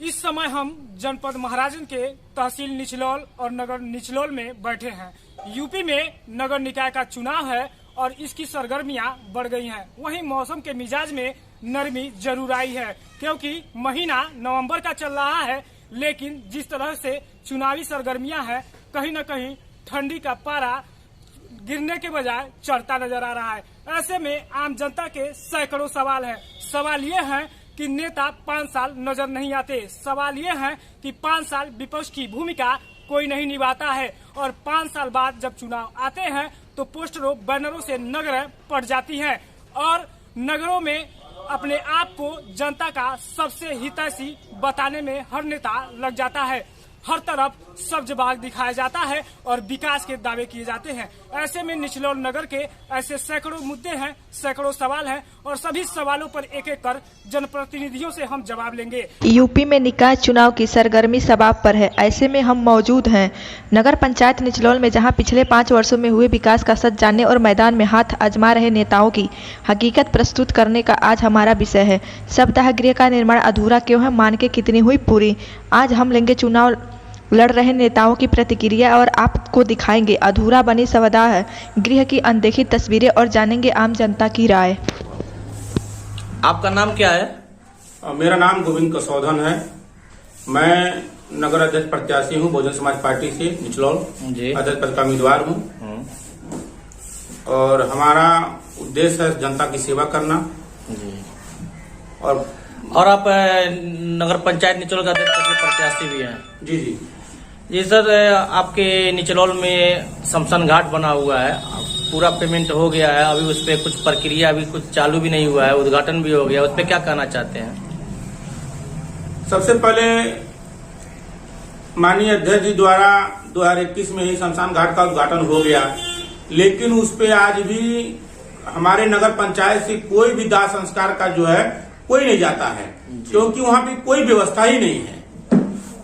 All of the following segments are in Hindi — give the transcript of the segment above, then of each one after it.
इस समय हम जनपद महाराजगंज के तहसील निचलौल और नगर निचलौल में बैठे हैं। यूपी में नगर निकाय का चुनाव है और इसकी सरगर्मियां बढ़ गई हैं। वहीं मौसम के मिजाज में नरमी जरूर आई है, क्योंकि महीना नवंबर का चल रहा है, लेकिन जिस तरह से चुनावी सरगर्मियां हैं, कहीं न कहीं ठंडी का पारा गिरने के बजाय चढ़ता नजर आ रहा है। ऐसे में आम जनता के सैकड़ों सवाल हैं। सवाल ये है कि नेता 5 साल नजर नहीं आते। सवाल ये है कि 5 साल विपक्ष की भूमिका कोई नहीं निभाता है और 5 साल बाद जब चुनाव आते हैं तो पोस्टरों बैनरों से नगरें पड़ जाती हैं और नगरों में अपने आप को जनता का सबसे हितैषी बताने में हर नेता लग जाता है। हर तरफ सब्ज बाग दिखाया जाता है और विकास के दावे किए जाते हैं। ऐसे में निचलौल नगर के ऐसे सैकड़ों मुद्दे हैं, सैकड़ों सवाल हैं और सभी सवालों पर एक एक कर जनप्रतिनिधियों से हम जवाब लेंगे। यूपी में निकाय चुनाव की सरगर्मी शबाब पर है। ऐसे में हम मौजूद हैं नगर पंचायत निचलौल में, जहां पिछले 5 वर्षों में हुए विकास का सच जानने और मैदान में हाथ आजमा रहे नेताओं की हकीकत प्रस्तुत करने का आज हमारा विषय है। सप्ताह गृह का निर्माण अधूरा क्यों है, मान के कितनी हुई पूरी। आज हम लेंगे चुनाव लड़ रहे नेताओं की प्रतिक्रिया और आपको दिखाएंगे अधूरा बनी सवदाह गृह की अनदेखी तस्वीरें और जानेंगे आम जनता की राय। आपका नाम क्या है? मेरा नाम गोविंद कसौधन है। मैं नगर अध्यक्ष प्रत्याशी हूँ बहुजन समाज पार्टी से निचलौल, अध्यक्ष पद का उम्मीदवार हूँ और हमारा उद्देश्य है जनता की सेवा करना। और आप नगर पंचायत निचलौल का अध्यक्ष पद के प्रत्याशी भी हैं? जी जी सर, आपके निचलौल में शमशान घाट बना हुआ है, पूरा पेमेंट हो गया है, अभी उस पर कुछ प्रक्रिया अभी कुछ चालू भी नहीं हुआ है, उद्घाटन भी हो गया, उस पर क्या कहना चाहते हैं? सबसे पहले माननीय अध्यक्ष जी द्वारा 2021 में ही शमशान घाट का उद्घाटन हो गया, लेकिन उस पे आज भी हमारे नगर पंचायत से कोई भी दाह संस्कार का जो है कोई नहीं जाता है, क्योंकि वहाँ पे कोई व्यवस्था ही नहीं है।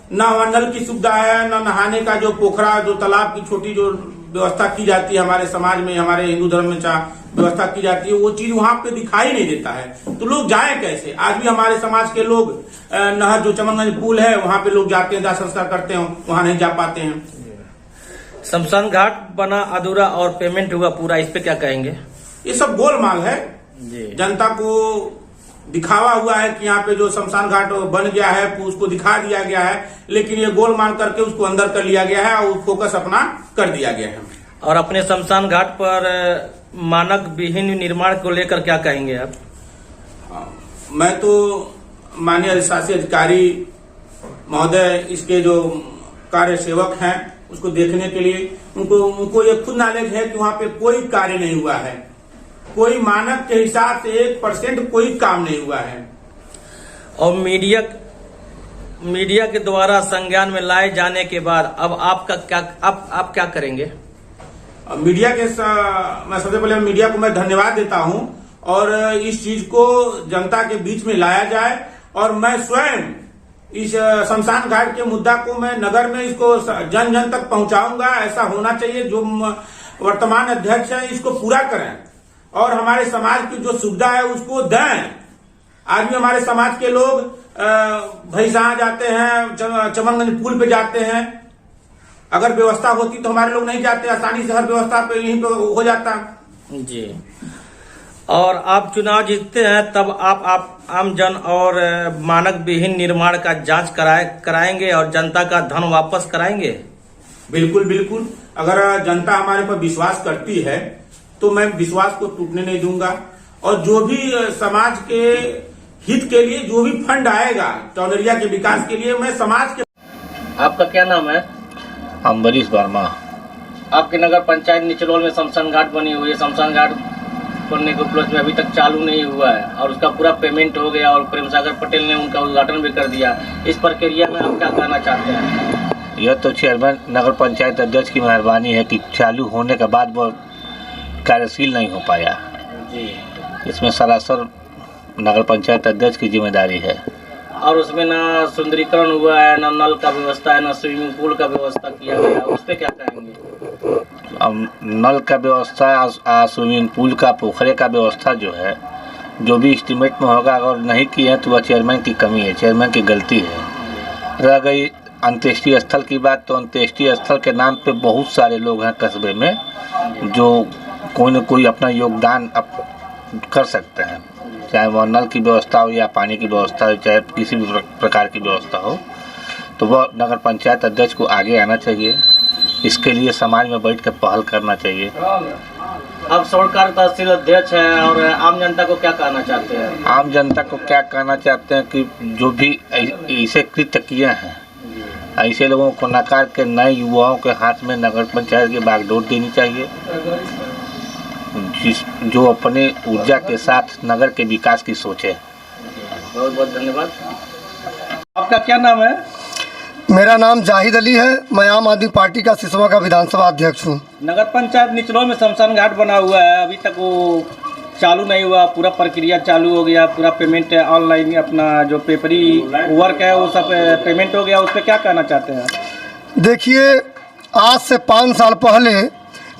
न वहाँ नल की सुविधा है, न नहाने का जो पोखरा, जो तालाब की छोटी जो व्यवस्था की जाती है हमारे समाज में, हमारे हिंदू धर्म में व्यवस्था की जाती है, वो चीज वहाँ पे दिखाई नहीं देता है। तो लोग जाए कैसे? आज भी हमारे समाज के लोग नहर जो चमनगंज पुल है वहाँ पे लोग जाते हैं, दाह संस्कार करते हैं, वहाँ नहीं जा पाते हैं। शमशान घाट बना अधूरा और पेमेंट हुआ पूरा, इस पे क्या कहेंगे? ये सब गोलमाल है। जनता को दिखावा हुआ है कि यहाँ पे जो शमशान घाट बन गया है उसको दिखा दिया गया है, लेकिन ये गोलमाल करके उसको अंदर कर लिया गया है और फोकस अपना कर दिया गया है। और अपने शमशान घाट पर मानक विहीन निर्माण को लेकर क्या कहेंगे आप? मैं तो माननीय अधिशासी अधिकारी महोदय, इसके जो कार्य सेवक हैं उसको देखने के लिए उनको ये खुद नॉलेज है कि वहाँ पे कोई कार्य नहीं हुआ है, कोई मानक के हिसाब से 1% कोई काम नहीं हुआ है। और मीडिया के द्वारा संज्ञान में लाए जाने के बाद अब आपका क्या आप क्या करेंगे? मीडिया के मैं सबसे पहले मीडिया को मैं धन्यवाद देता हूं और इस चीज को जनता के बीच में लाया जाए और मैं स्वयं इस शमशान घाट के मुद्दा को मैं नगर में इसको जन जन तक पहुंचाऊंगा। ऐसा होना चाहिए, जो वर्तमान अध्यक्ष है इसको पूरा करें और हमारे समाज की जो सुविधा है उसको दें। आज भी हमारे समाज के लोग भैंसा जाते हैं, चमनगंज पुल पे जाते हैं। अगर व्यवस्था होती तो हमारे लोग नहीं जाते, आसानी से हर व्यवस्था पे यहीं पे हो जाता जी। और आप चुनाव जीतते हैं तब आप आम जन और मानक विहीन निर्माण का जांच कराएंगे और जनता का धन वापस कराएंगे? बिल्कुल बिल्कुल। अगर जनता हमारे पर विश्वास करती है तो मैं विश्वास को टूटने नहीं दूंगा और जो भी समाज के हित के लिए जो भी फंड आएगा टौनरिया के विकास के लिए, मैं समाज के। आपका क्या नाम है? अम्बरीश वर्मा। आपके नगर पंचायत निचलौल में शमशान घाट बनी हुई है, शमशान घाट बनने के उपलक्ष्य में अभी तक चालू नहीं हुआ है और उसका पूरा पेमेंट हो गया और प्रेम सागर पटेल ने उनका उद्घाटन भी कर दिया। इस प्रक्रिया में आप क्या कहना चाहते हैं? यह तो चेयरमैन नगर पंचायत अध्यक्ष की मेहरबानी है कि चालू होने के बाद वो कार्यशील नहीं हो पाया जी। इसमें सरासर नगर पंचायत अध्यक्ष की जिम्मेदारी है। और उसमें ना सुंदरीकरण हुआ है, ना नल का व्यवस्था है, ना स्विमिंग पूल का व्यवस्था किया गया, उस पर क्या कहेंगे? अब नल का व्यवस्था, स्विमिंग पूल का, पोखरे का व्यवस्था जो है, जो भी एस्टीमेट में होगा, अगर नहीं किए हैं तो वह चेयरमैन की कमी है, चेयरमैन की गलती है। रह गई अंत्येष्टि स्थल की बात, तो अंत्येष्टि स्थल के नाम पे बहुत सारे लोग हैं कस्बे में जो कोई न कोई अपना योगदान कर सकते हैं, चाहे वह नल की व्यवस्था हो या पानी की व्यवस्था हो, चाहे किसी भी प्रकार की व्यवस्था हो, तो वह नगर पंचायत अध्यक्ष को आगे आना चाहिए। इसके लिए समाज में बैठ कर पहल करना चाहिए। अब स्वर्णकार तहसील अध्यक्ष है और आम जनता को क्या कहना चाहते हैं? आम जनता को क्या कहना चाहते हैं कि जो भी ऐसे कृत्य किए हैं, ऐसे लोगों को नकार के नए युवाओं के हाथ में नगर पंचायत की बागडोर देनी चाहिए, जो अपने ऊर्जा के साथ नगर के विकास की सोचे। बहुत बहुत धन्यवाद। आपका क्या नाम है? मेरा नाम जाहिद अली है। मैं आम आदमी पार्टी का सिसवा का विधानसभा अध्यक्ष हूँ। नगर पंचायत निचलोल में शमशान घाट बना हुआ है, अभी तक वो चालू नहीं हुआ, पूरा प्रक्रिया चालू हो गया, पूरा पेमेंट ऑनलाइन अपना जो पेपरी वर्क है वो सब पेमेंट हो गया, उस पर क्या कहना चाहते हैं? देखिए, आज से 5 साल पहले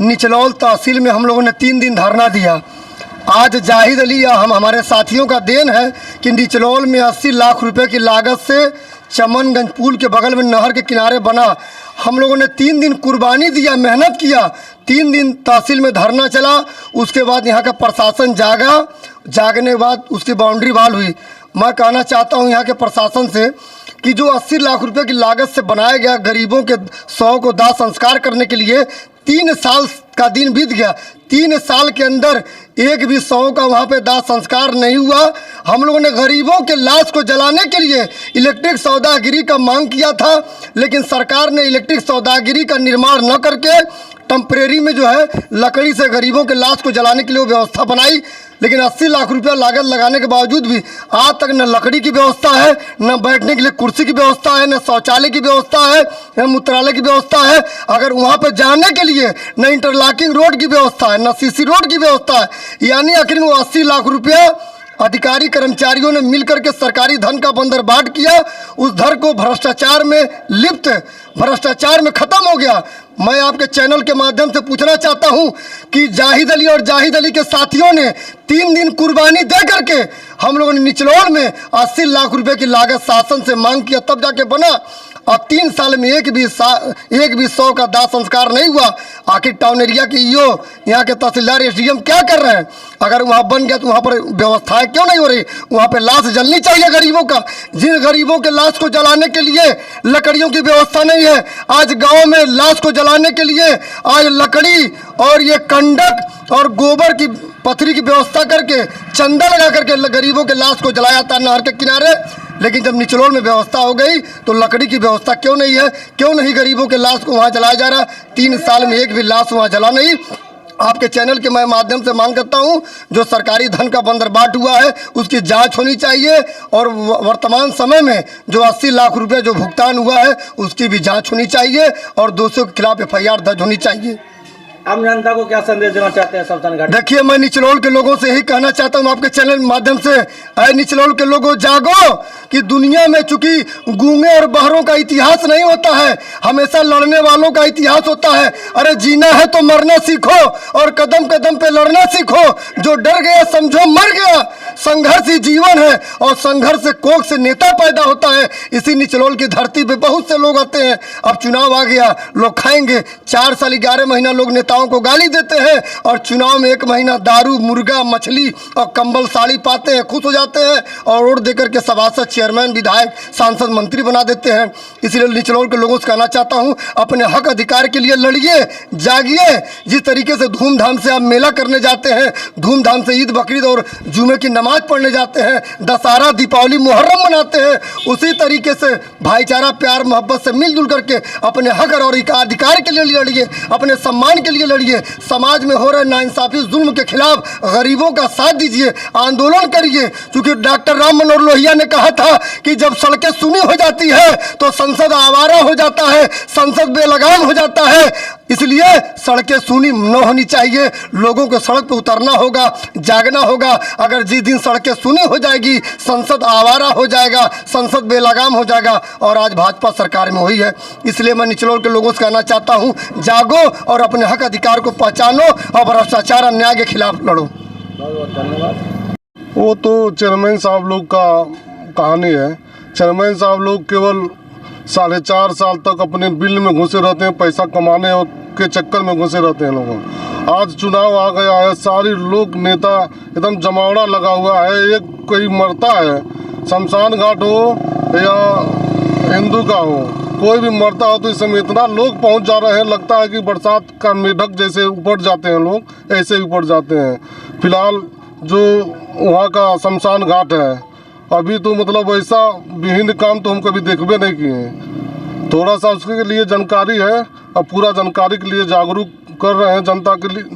निचलौल तहसील में हम लोगों ने 3 दिन धरना दिया। आज जाहिद अली या हमारे साथियों का देन है कि निचलौल में 80 लाख रुपए की लागत से चमनगंज पुल के बगल में नहर के किनारे बना। हम लोगों ने 3 दिन कुर्बानी दिया, मेहनत किया, 3 दिन तहसील में धरना चला। उसके बाद यहाँ का प्रशासन जागा, जागने के बाद उसकी बाउंड्री वाल हुई। मैं कहना चाहता हूँ यहाँ के प्रशासन से कि जो 80 लाख रुपए की लागत से बनाया गया गरीबों के 100 को दाह संस्कार करने के लिए 3 साल का दिन बीत गया। 3 साल के अंदर एक भी 100 का वहाँ पे दाह संस्कार नहीं हुआ। हम लोगों ने गरीबों के लाश को जलाने के लिए इलेक्ट्रिक सौदागिरी का मांग किया था, लेकिन सरकार ने इलेक्ट्रिक सौदागिरी का निर्माण न करके टेम्परेरी में जो है लकड़ी से गरीबों के लाश को जलाने के लिए वो व्यवस्था बनाई। लेकिन 80 लाख रुपया लागत लगाने के बावजूद भी आज तक न लकड़ी की व्यवस्था है, न बैठने के लिए कुर्सी की व्यवस्था है, न शौचालय की व्यवस्था है, न मूत्रालय की व्यवस्था है। अगर वहाँ पर जाने के लिए न इंटरलॉकिंग रोड की व्यवस्था है, न सीसी रोड की व्यवस्था है, यानी आखिर वो 80 लाख रुपया अधिकारी कर्मचारियों ने मिलकर के सरकारी धन का बंदरबाट किया। उस धन को भ्रष्टाचार में लिप्त, भ्रष्टाचार में खत्म हो गया। मैं आपके चैनल के माध्यम से पूछना चाहता हूं कि जाहिद अली और जाहिद अली के साथियों ने 3 दिन कुर्बानी दे करके हम लोगों ने निचलौल में 80 लाख रुपए की लागत शासन से मांग किया, तब जाके बना। और 3 साल में एक भी 100 का दाह संस्कार नहीं हुआ। आखिर टाउन एरिया के ईओ, यहाँ के तहसीलदार, एसडीएम क्या कर रहे हैं? अगर वहाँ बन गया तो वहाँ पर व्यवस्थाएं क्यों नहीं हो रही? वहाँ पे लाश जलनी चाहिए गरीबों का। जिन गरीबों के लाश को जलाने के लिए लकड़ियों की व्यवस्था नहीं है, आज गाँव में लाश को जलाने के लिए आज लकड़ी और ये कंडक और गोबर की पथरी की व्यवस्था करके चंदा लगा करके गरीबों के लाश को जलाया था नहर के किनारे। लेकिन जब निचलौल में व्यवस्था हो गई तो लकड़ी की व्यवस्था क्यों नहीं है? क्यों नहीं गरीबों के लाश को वहाँ जलाया जा रहा? 3 साल में एक भी लाश वहाँ जला नहीं। आपके चैनल के मैं माध्यम से मांग करता हूं, जो सरकारी धन का बंदरबाट हुआ है उसकी जांच होनी चाहिए, और वर्तमान समय में जो 80 लाख रुपए जो भुगतान हुआ है उसकी भी जांच होनी चाहिए और दोषियों के खिलाफ FIR दर्ज होनी चाहिए। आम जनता को क्या संदेश देना चाहते हैं शमशान घाट? देखिए, मैं निचलौल के लोगों से यही कहना चाहता हूं आपके चैनल के माध्यम से, अरे निचलौल के लोगों जागो कि दुनिया में चूंकि गूंगे और बहरों का इतिहास नहीं होता है, हमेशा लड़ने वालों का इतिहास होता है। अरे जीना है तो मरना सीखो और कदम कदम पे लड़ना सीखो। जो डर गया समझो मर गया। संघर्ष ही जीवन है और संघर्ष से कोख से नेता पैदा होता है। इसी निचलौल की धरती पे बहुत से लोग आते हैं। अब चुनाव आ गया, लोग खाएंगे। 4 साल 11 महीना लोग नेताओं को गाली देते हैं और चुनाव में 1 महीना दारू, मुर्गा, मछली और कंबल साड़ी पाते हैं, खुश हो जाते हैं और वोट देकर के सभासद, चेयरमैन, विधायक, सांसद, मंत्री बना देते हैं। इसलिए निचलौल के लोगों से कहना चाहता हूं, अपने हक अधिकार के लिए लड़िए, जागिए। जिस तरीके से धूमधाम से आप मेला करने जाते हैं, धूमधाम से ईद, बकरीद और जुमे की नमाज पढ़ने जाते हैं, दशहरा, दीपावली, मुहर्रम मनाते हैं, उसी तरीके से भाईचारा, प्यार, मोहब्बत से मिलजुल करके अपने हक और अधिकार के लिए लड़िए, अपने सम्मान के लिए लड़िए। समाज में हो रहे नाइंसाफी, जुल्म के खिलाफ गरीबों का साथ दीजिए, आंदोलन करिए। क्योंकि डॉक्टर राम मनोहर लोहिया ने कहा था कि जब सड़कें सुनी हो जाती है तो संसद आवारा हो जाता है, संसद बेलगाम हो जाता है। इसलिए सड़कें सुनी न होनी चाहिए, लोगों को सड़क पर उतरना होगा, जागना होगा। अगर जिस दिन सड़कें सुनी हो जाएगी, संसद आवारा हो जाएगा, संसद बेलगाम हो जाएगा। और आज भाजपा सरकार में वही है। इसलिए मैं निचलौल के लोगों से कहना चाहता हूं, जागो और अपने हक अधिकार को पहचानो और भ्रष्टाचार, अन्याय के खिलाफ लड़ो। बहुत बहुत धन्यवाद। वो तो चेयरमैन साहब लोग का कहानी है। चेयरमैन साहब लोग केवल 4.5 साल तक अपने बिल में घुसे रहते हैं, पैसा कमाने और के चक्कर में घुसे रहते हैं लोग। आज चुनाव आ गया है, सारे लोग नेता एकदम जमावड़ा लगा हुआ है। एक कोई मरता है, शमशान घाट हो या हिंदू का हो, कोई भी मरता हो तो इस समय इतना लोग पहुंच जा रहे हैं, लगता है कि बरसात का मेढक जैसे उपट जाते हैं लोग, ऐसे उपट जाते हैं। फिलहाल जो वहाँ का शमशान घाट है, अभी तो मतलब ऐसा विभिन्न काम तो हम कभी देखबे नहीं किए हैं। थोड़ा सा उसके लिए जानकारी है और पूरा जानकारी के लिए जागरूक कर रहे हैं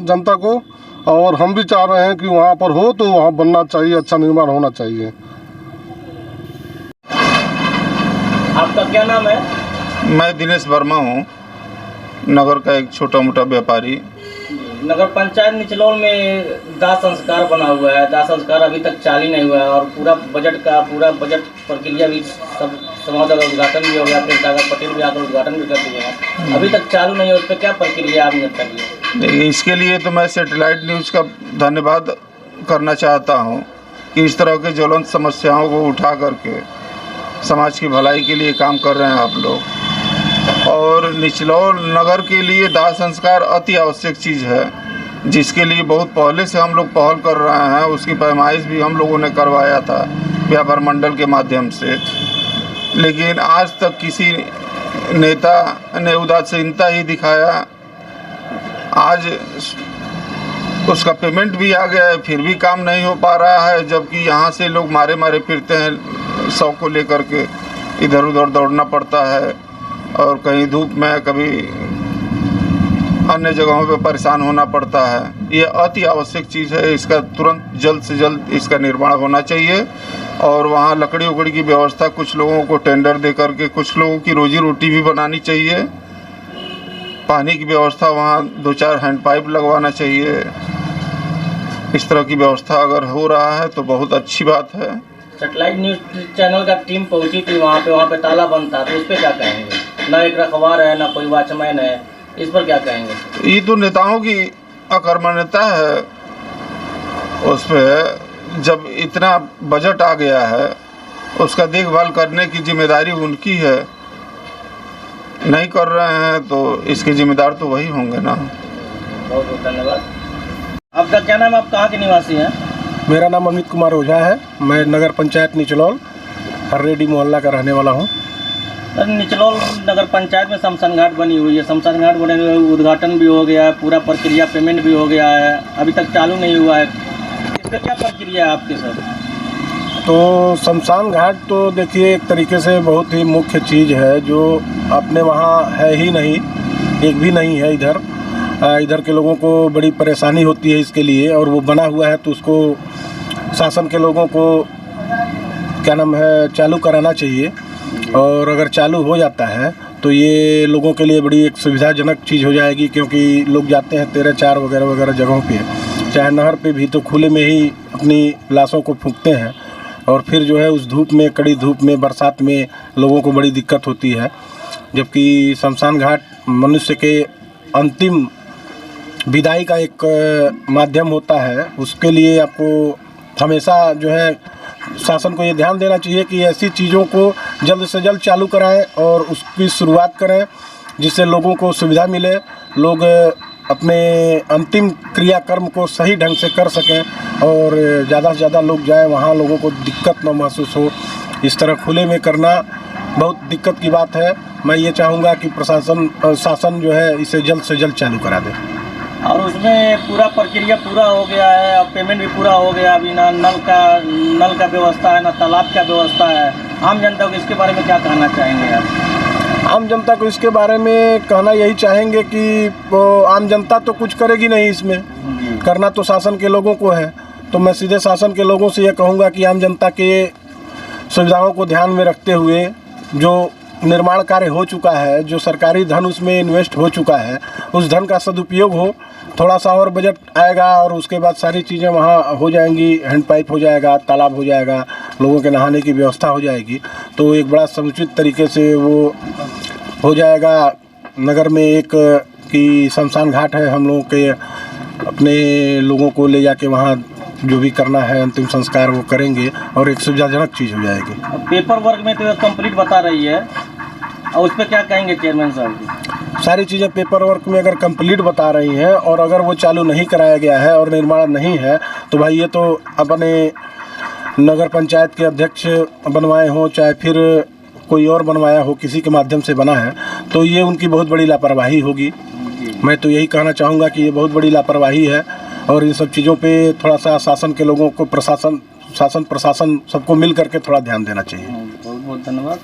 जनता को, और हम भी चाह रहे हैं कि वहाँ पर हो तो वहाँ बनना चाहिए, अच्छा निर्माण होना चाहिए। आपका क्या नाम है? मैं दिनेश वर्मा हूँ, नगर का एक छोटा मोटा व्यापारी। नगर पंचायत निचलौल में दाह संस्कार बना हुआ है, दाह संस्कार अभी तक चालू नहीं हुआ है और पूरा बजट प्रक्रिया भी सब समाज का उद्घाटन भी हो गया, प्रेम सागर पटेल भी आकर उद्घाटन भी कर दिए हैं, अभी तक चालू नहीं है। उस पर क्या प्रक्रिया आपने करी? इसके लिए तो मैं सैटेलाइट न्यूज़ का धन्यवाद करना चाहता हूँ कि इस तरह के ज्वलंत समस्याओं को उठा करके समाज की भलाई के लिए काम कर रहे हैं आप लोग। और निचलौल नगर के लिए दाह संस्कार अति आवश्यक चीज़ है, जिसके लिए बहुत पहले से हम लोग पहल कर रहे हैं। उसकी पैमाइश भी हम लोगों ने करवाया था व्यापार मंडल के माध्यम से, लेकिन आज तक किसी नेता ने उदासीनता ही दिखाया। आज उसका पेमेंट भी आ गया है, फिर भी काम नहीं हो पा रहा है, जबकि यहाँ से लोग मारे फिरते हैं, 100 को लेकर के इधर उधर दौड़ना पड़ता है और कहीं धूप में, कभी अन्य जगहों पे परेशान होना पड़ता है। ये अति आवश्यक चीज़ है, इसका तुरंत जल्द से जल्द इसका निर्माण होना चाहिए। और वहाँ लकड़ी उकड़ी की व्यवस्था कुछ लोगों को टेंडर दे करके कुछ लोगों की रोजी रोटी भी बनानी चाहिए। पानी की व्यवस्था वहाँ 2-4 हैंड पाइप लगवाना चाहिए। इस तरह की व्यवस्था अगर हो रहा है तो बहुत अच्छी बात है। सैटेलाइट न्यूज़ चैनल का टीम पहुंची थी वहाँ पे ताला बंद था, तो उस पर क्या कहेंगे? ना एक रखवार है, ना कोई वॉचमैन है, इस पर क्या कहेंगे? ये तो नेताओं की अकर्मण्यता है। उस पर जब इतना बजट आ गया है, उसका देखभाल करने की जिम्मेदारी उनकी है, नहीं कर रहे हैं तो इसके जिम्मेदार तो वही होंगे ना। बहुत बहुत धन्यवाद। आपका क्या नाम, आप कहाँ के निवासी हैं? मेरा नाम अमित कुमार ओझा है, मैं नगर पंचायत निचलौल हर्रेडी मोहल्ला का रहने वाला हूँ। निचलौल नगर पंचायत में शमशान घाट बनी हुई है, शमशान घाट बने हुए उद्घाटन भी हो गया है, पूरा प्रक्रिया पेमेंट भी हो गया है, अभी तक चालू नहीं हुआ है, इसका क्या प्रक्रिया है आपके साथ? तो शमशान घाट तो देखिए एक तरीके से बहुत ही मुख्य चीज़ है, जो अपने वहाँ है ही नहीं, एक भी नहीं है इधर। इधर के लोगों को बड़ी परेशानी होती है इसके लिए, और वो बना हुआ है तो उसको शासन के लोगों को क्या नाम है चालू कराना चाहिए। और अगर चालू हो जाता है तो ये लोगों के लिए बड़ी एक सुविधाजनक चीज़ हो जाएगी, क्योंकि लोग जाते हैं 13-4 वगैरह जगहों पे, चाहे नहर पे भी, तो खुले में ही अपनी लाशों को फूंकते हैं। और फिर जो है उस धूप में, कड़ी धूप में, बरसात में लोगों को बड़ी दिक्कत होती है। जबकि शमशान घाट मनुष्य के अंतिम विदाई का एक माध्यम होता है, उसके लिए आपको हमेशा जो है शासन को ये ध्यान देना चाहिए कि ऐसी चीज़ों को जल्द से जल्द चालू कराएं और उसकी शुरुआत करें, जिससे लोगों को सुविधा मिले, लोग अपने अंतिम क्रियाकर्म को सही ढंग से कर सकें और ज़्यादा से ज़्यादा लोग जाएं वहाँ, लोगों को दिक्कत न महसूस हो। इस तरह खुले में करना बहुत दिक्कत की बात है। मैं ये चाहूँगा कि शासन जो है इसे जल्द से जल्द चालू करा दे। और उसमें पूरा प्रक्रिया पूरा हो गया है और पेमेंट भी पूरा हो गया, अभी ना नल का व्यवस्था है, ना तालाब का व्यवस्था है। आम जनता को इसके बारे में क्या कहना चाहेंगे आप? आम जनता को इसके बारे में कहना यही चाहेंगे कि वो आम जनता तो कुछ करेगी नहीं, इसमें करना तो शासन के लोगों को है। तो मैं सीधे शासन के लोगों से ये कहूँगा कि आम जनता के सुविधाओं को ध्यान में रखते हुए जो निर्माण कार्य हो चुका है, जो सरकारी धन उसमें इन्वेस्ट हो चुका है, उस धन का सदुपयोग हो। थोड़ा सा और बजट आएगा और उसके बाद सारी चीज़ें वहाँ हो जाएंगी, हैंड पाइप हो जाएगा, तालाब हो जाएगा, लोगों के नहाने की व्यवस्था हो जाएगी, तो एक बड़ा समुचित तरीके से वो हो जाएगा। नगर में एक कि शमशान घाट है, हम लोगों के अपने लोगों को ले जाके वहाँ जो भी करना है अंतिम संस्कार वो करेंगे और एक सुविधाजनक चीज़ हो जाएगी। पेपर वर्क में तो कंप्लीट बता रही है, और उस पर क्या कहेंगे चेयरमैन साहब? सारी चीज़ें पेपर वर्क में अगर कंप्लीट बता रही हैं और अगर वो चालू नहीं कराया गया है और निर्माण नहीं है तो भाई ये तो अपने नगर पंचायत के अध्यक्ष बनवाए हों चाहे फिर कोई और बनवाया हो, किसी के माध्यम से बना है, तो ये उनकी बहुत बड़ी लापरवाही होगी। मैं तो यही कहना चाहूँगा कि ये बहुत बड़ी लापरवाही है और इन सब चीज़ों पे थोड़ा सा शासन के लोगों को, शासन प्रशासन सबको मिल करके थोड़ा ध्यान देना चाहिए। बहुत बहुत धन्यवाद।